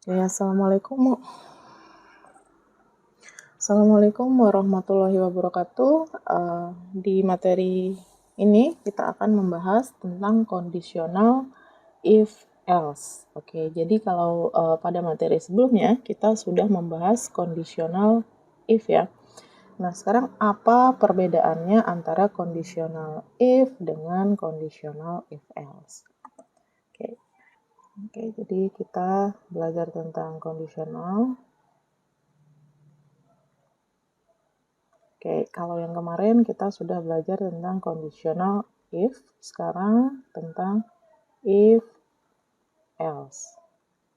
Ya, Assalamualaikum warahmatullahi wabarakatuh. Di materi ini kita akan membahas tentang kondisional if else. Oke, jadi kalau pada materi sebelumnya kita sudah membahas kondisional if ya. Nah, sekarang apa perbedaannya antara kondisional if dengan kondisional if else? Oke, jadi kita belajar tentang kondisional. Oke, kalau yang kemarin kita sudah belajar tentang conditional if, sekarang tentang if else.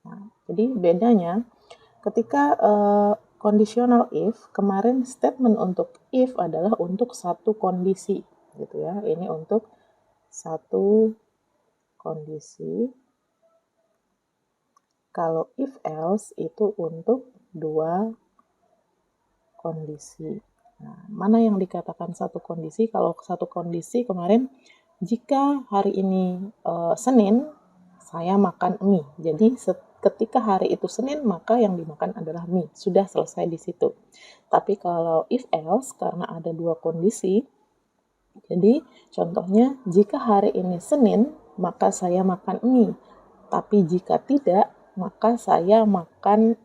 Nah, jadi bedanya ketika conditional if, kemarin statement untuk if adalah untuk satu kondisi, gitu ya. Ini untuk satu kondisi. Kalau if else itu untuk dua kondisi. Nah, mana yang dikatakan satu kondisi? Kalau satu kondisi kemarin, jika hari ini Senin, saya makan mie. Jadi ketika hari itu Senin, maka yang dimakan adalah mie. Sudah selesai di situ. Tapi kalau if else, karena ada dua kondisi, jadi contohnya, jika hari ini Senin, maka saya makan mie. Tapi jika tidak, maka saya makan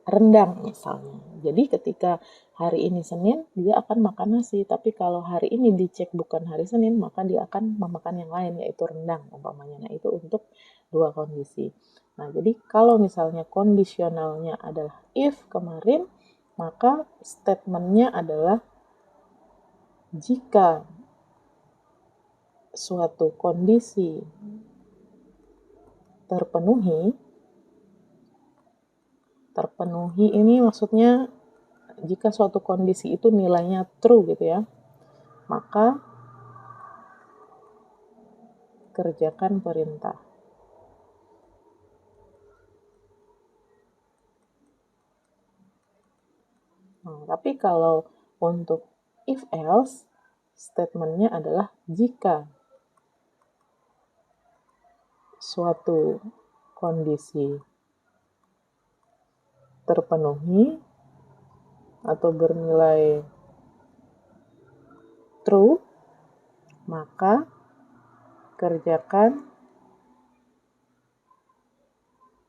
rendang misalnya. Jadi ketika hari ini Senin, dia akan makan nasi. Tapi kalau hari ini dicek bukan hari Senin, maka dia akan memakan yang lain, yaitu rendang umpamanya. Nah, itu untuk dua kondisi. Nah, jadi kalau misalnya kondisionalnya adalah if kemarin, maka statementnya adalah jika suatu kondisi terpenuhi ini maksudnya jika suatu kondisi itu nilainya true gitu ya, maka kerjakan perintah. Nah, tapi kalau untuk if else, statementnya adalah jika suatu kondisi terpenuhi atau bernilai true, maka kerjakan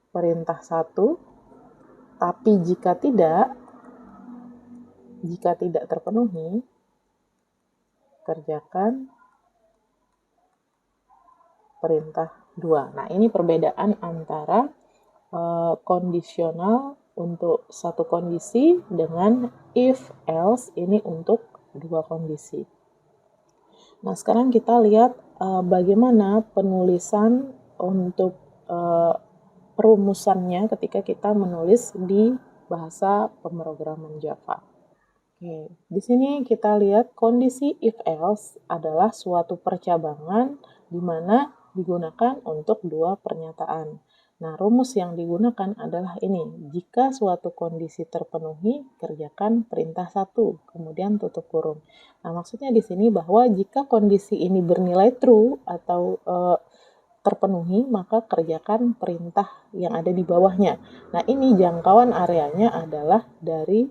perintah 1, tapi jika tidak terpenuhi, kerjakan perintah 2. Nah, ini perbedaan antara kondisional untuk satu kondisi dengan if else ini untuk dua kondisi. Nah, sekarang kita lihat bagaimana penulisan untuk perumusannya ketika kita menulis di bahasa pemrograman Java. Oke, di sini kita lihat kondisi if else adalah suatu percabangan di mana digunakan untuk dua pernyataan. Nah, rumus yang digunakan adalah ini. Jika suatu kondisi terpenuhi, kerjakan perintah 1, kemudian tutup kurung. Nah, maksudnya di sini bahwa jika kondisi ini bernilai true atau terpenuhi, maka kerjakan perintah yang ada di bawahnya. Nah, ini jangkauan areanya adalah dari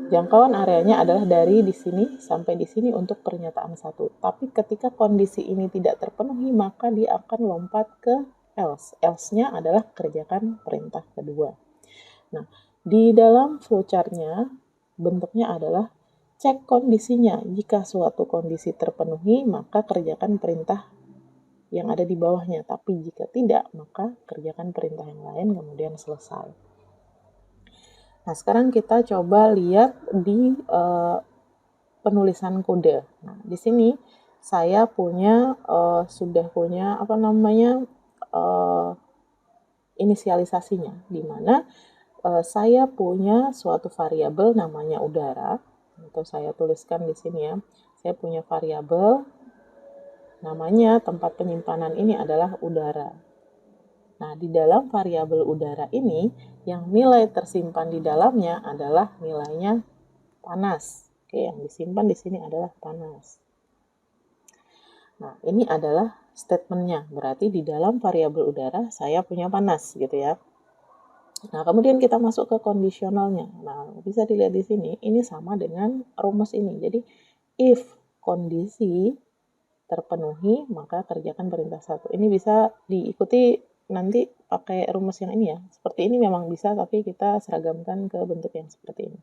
Jangkauan areanya adalah dari di sini sampai di sini untuk pernyataan 1. Tapi ketika kondisi ini tidak terpenuhi, maka dia akan lompat ke else. Else-nya adalah kerjakan perintah kedua. Nah, di dalam flowchart-nya, bentuknya adalah cek kondisinya. Jika suatu kondisi terpenuhi, maka kerjakan perintah yang ada di bawahnya. Tapi jika tidak, maka kerjakan perintah yang lain, kemudian selesai. Nah, sekarang kita coba lihat di penulisan kode. Nah, di sini saya sudah punya inisialisasinya, di mana saya punya suatu variabel namanya udara, atau saya tuliskan di sini ya. Saya punya variabel namanya tempat penyimpanan ini adalah udara. Nah, di dalam variabel udara ini, yang nilai tersimpan di dalamnya adalah nilainya panas. Oke, yang disimpan di sini adalah panas. Nah, ini adalah statementnya. Berarti di dalam variabel udara saya punya panas gitu ya. Nah, kemudian kita masuk ke kondisionalnya. Nah, bisa dilihat di sini, ini sama dengan rumus ini. Jadi, if kondisi terpenuhi, maka kerjakan perintah 1. Ini bisa diikuti nanti pakai rumus yang ini ya. Seperti ini memang bisa, tapi kita seragamkan ke bentuk yang seperti ini.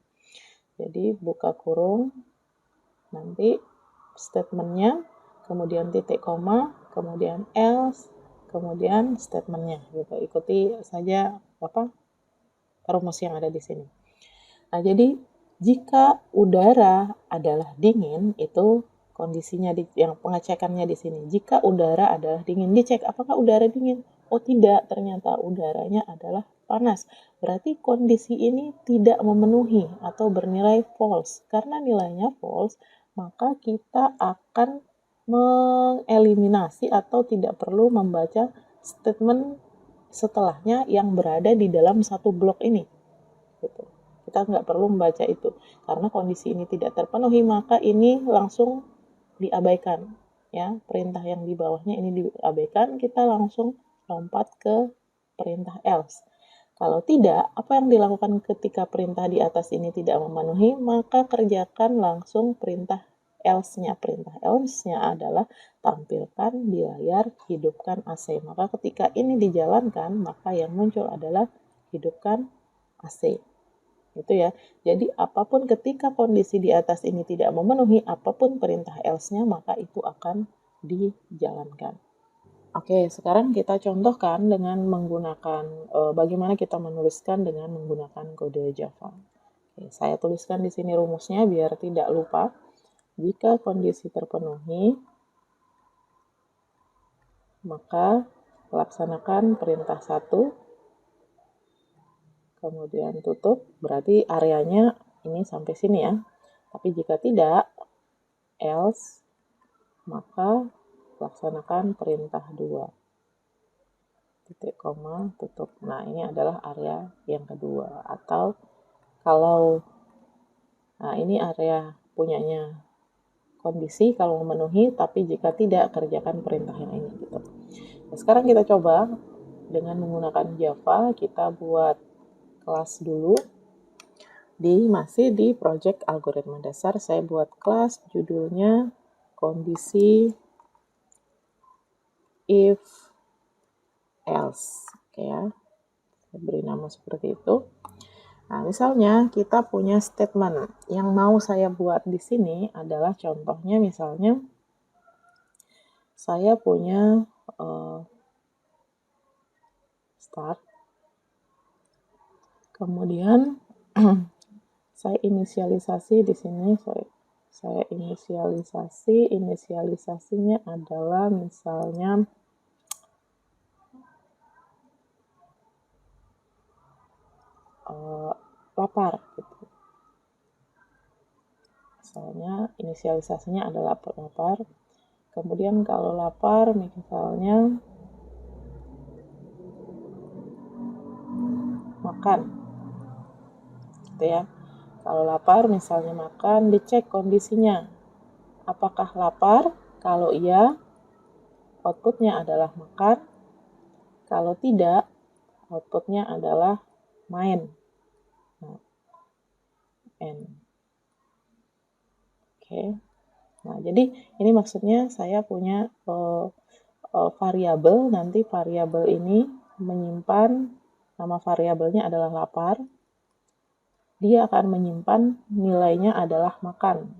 Jadi, buka kurung, nanti statementnya, kemudian titik koma, kemudian else, kemudian statementnya gitu. Ikuti saja rumus yang ada di sini. Nah, jadi jika udara adalah dingin, itu kondisinya yang pengecekannya di sini. Jika udara adalah dingin, dicek apakah udara dingin. Oh tidak, ternyata udaranya adalah panas. Berarti kondisi ini tidak memenuhi atau bernilai false. Karena nilainya false, maka kita akan mengeliminasi atau tidak perlu membaca statement setelahnya yang berada di dalam satu blok ini. Gitu. Kita nggak perlu membaca itu. Karena kondisi ini tidak terpenuhi, maka ini langsung diabaikan. Ya, perintah yang di bawahnya ini diabaikan, kita langsung lompat ke perintah else. Kalau tidak, apa yang dilakukan ketika perintah di atas ini tidak memenuhi, maka kerjakan langsung perintah else-nya. Perintah else-nya adalah tampilkan di layar hidupkan AC. Maka ketika ini dijalankan, maka yang muncul adalah hidupkan AC. Itu ya. Jadi apapun ketika kondisi di atas ini tidak memenuhi, apapun perintah else-nya, maka itu akan dijalankan. Oke, sekarang kita contohkan dengan menggunakan bagaimana kita menuliskan dengan menggunakan kode Java. Oke, saya tuliskan di sini rumusnya biar tidak lupa. Jika kondisi terpenuhi, maka laksanakan perintah 1, kemudian tutup, berarti areanya ini sampai sini ya. Tapi jika tidak, else, maka laksanakan perintah 2. Titik koma, tutup. Nah, ini adalah area yang kedua. Atau kalau, nah ini area punyanya kondisi kalau memenuhi, tapi jika tidak, kerjakan perintah yang ini. Gitu. Nah, sekarang kita coba dengan menggunakan Java, kita buat kelas dulu. Masih di project algoritma dasar, saya buat kelas judulnya kondisi if else. Oke ya, saya beri nama seperti itu. Nah, misalnya kita punya statement yang mau saya buat di sini adalah contohnya misalnya saya punya start, kemudian saya inisialisasi di sini, saya inisialisasinya adalah misalnya lapar gitu. Misalnya inisialisasinya adalah lapar. Kemudian kalau lapar misalnya makan. Gitu ya. Kalau lapar misalnya makan, dicek kondisinya. Apakah lapar? Kalau iya, outputnya adalah makan. Kalau tidak, outputnya adalah main. Nah, N. Oke. Nah, jadi ini maksudnya saya punya variabel, nanti variabel ini menyimpan, nama variabelnya adalah lapar. Dia akan menyimpan nilainya adalah makan.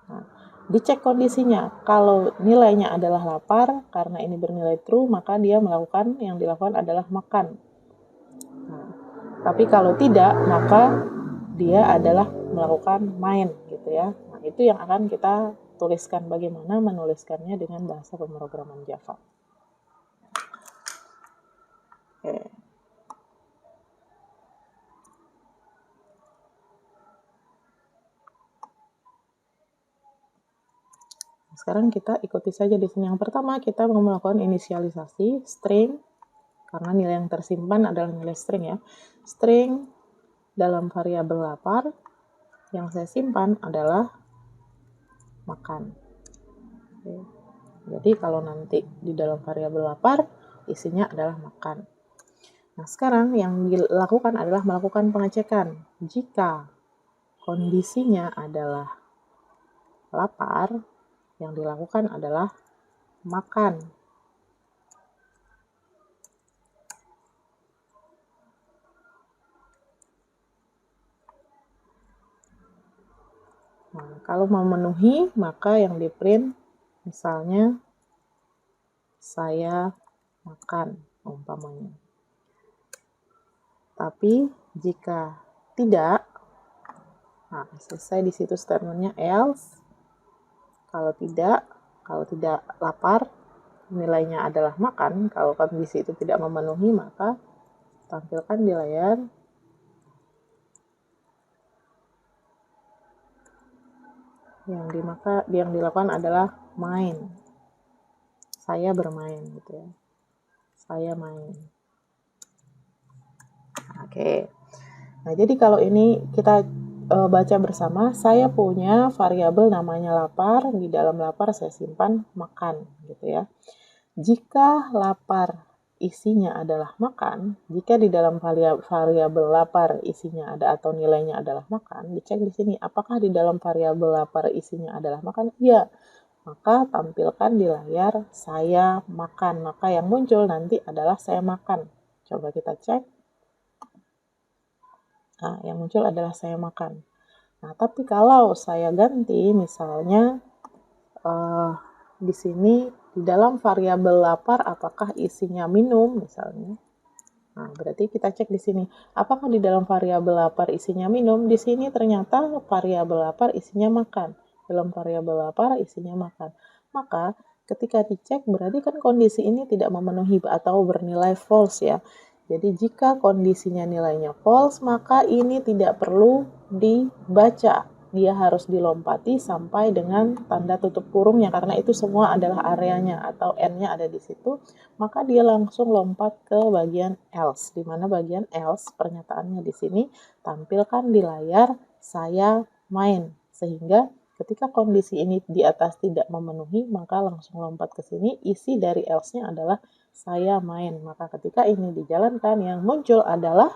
Nah, dicek kondisinya. Kalau nilainya adalah lapar, karena ini bernilai true, maka dia melakukan, yang dilakukan adalah makan. Nah, tapi kalau tidak, maka dia adalah melakukan main gitu ya. Nah, itu yang akan kita tuliskan, bagaimana menuliskannya dengan bahasa pemrograman Java. Oke. Sekarang kita ikuti saja di sini. Yang pertama kita mau melakukan inisialisasi string, karena nilai yang tersimpan adalah nilai string ya. String dalam variabel lapar, yang saya simpan adalah makan. Oke. Jadi kalau nanti di dalam variabel lapar, isinya adalah makan. Nah, sekarang yang dilakukan adalah melakukan pengecekan. Jika kondisinya adalah lapar, yang dilakukan adalah makan. Nah, kalau memenuhi, maka yang di print misalnya saya makan, umpamanya. Tapi jika tidak, nah selesai di situ statementnya else. Kalau tidak lapar, nilainya adalah makan. Kalau kondisi itu tidak memenuhi, maka tampilkan di layar yang dilakukan adalah main. Saya bermain gitu ya. Saya main. Oke. Nah, jadi kalau ini kita baca bersama, saya punya variabel namanya lapar, di dalam lapar saya simpan makan gitu ya. Jika lapar isinya adalah makan, jika di dalam variabel lapar isinya ada atau nilainya adalah makan, dicek di sini apakah di dalam variabel lapar isinya adalah makan? Iya. Maka tampilkan di layar saya makan. Maka yang muncul nanti adalah saya makan. Coba kita cek. Nah, yang muncul adalah saya makan. Nah, tapi kalau saya ganti misalnya di sini di dalam variabel lapar apakah isinya minum misalnya. Nah, berarti kita cek di sini. Apakah di dalam variabel lapar isinya minum? Di sini ternyata variabel lapar isinya makan. Dalam variabel lapar isinya makan. Maka ketika dicek berarti kan kondisi ini tidak memenuhi atau bernilai false ya. Jadi jika kondisinya nilainya false, maka ini tidak perlu dibaca. Dia harus dilompati sampai dengan tanda tutup kurungnya karena itu semua adalah areanya atau n-nya ada di situ. Maka dia langsung lompat ke bagian else, di mana bagian else pernyataannya di sini tampilkan di layar saya main, sehingga ketika kondisi ini di atas tidak memenuhi maka langsung lompat ke sini, isi dari else-nya adalah saya main. Maka ketika ini dijalankan yang muncul adalah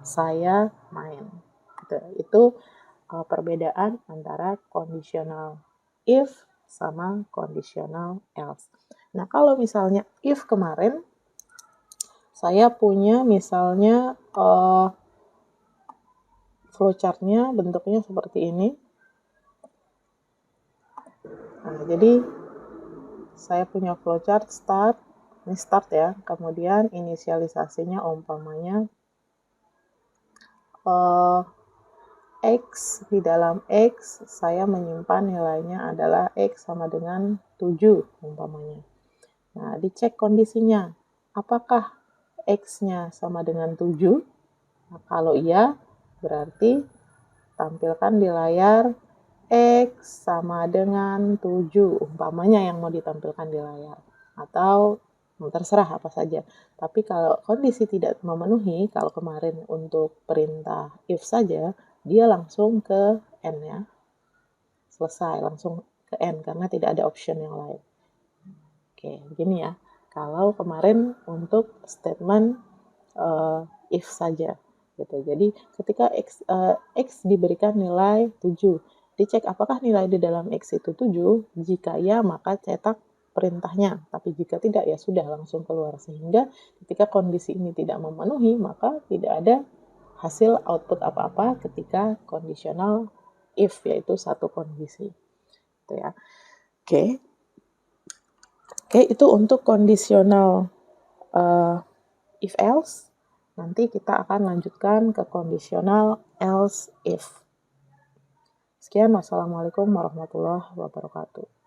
saya main. Itu perbedaan antara conditional if sama conditional else. Nah, kalau misalnya if kemarin, saya punya misalnya flowchart-nya bentuknya seperti ini. Nah, jadi saya punya flowchart start, ini start ya, kemudian inisialisasinya umpamanya X, di dalam X saya menyimpan nilainya adalah X sama dengan 7 umpamanya. Nah, dicek kondisinya. Apakah X-nya sama dengan 7? Nah, kalau iya, berarti tampilkan di layar X sama dengan 7. Umpamanya yang mau ditampilkan di layar. Atau terserah apa saja. Tapi kalau kondisi tidak memenuhi, kalau kemarin untuk perintah if saja, dia langsung ke N ya. Selesai, langsung ke N karena tidak ada option yang lain. Oke, gini ya. Kalau kemarin untuk statement if saja gitu. Jadi ketika X diberikan nilai 7, dicek apakah nilai di dalam X itu 7, jika ya maka cetak perintahnya, tapi jika tidak ya sudah langsung keluar. Sehingga ketika kondisi ini tidak memenuhi maka tidak ada hasil output apa-apa ketika conditional if, yaitu satu kondisi. Gitu ya. Oke, itu untuk conditional if else. Nanti kita akan lanjutkan ke conditional else if. Sekian, wassalamualaikum warahmatullahi wabarakatuh.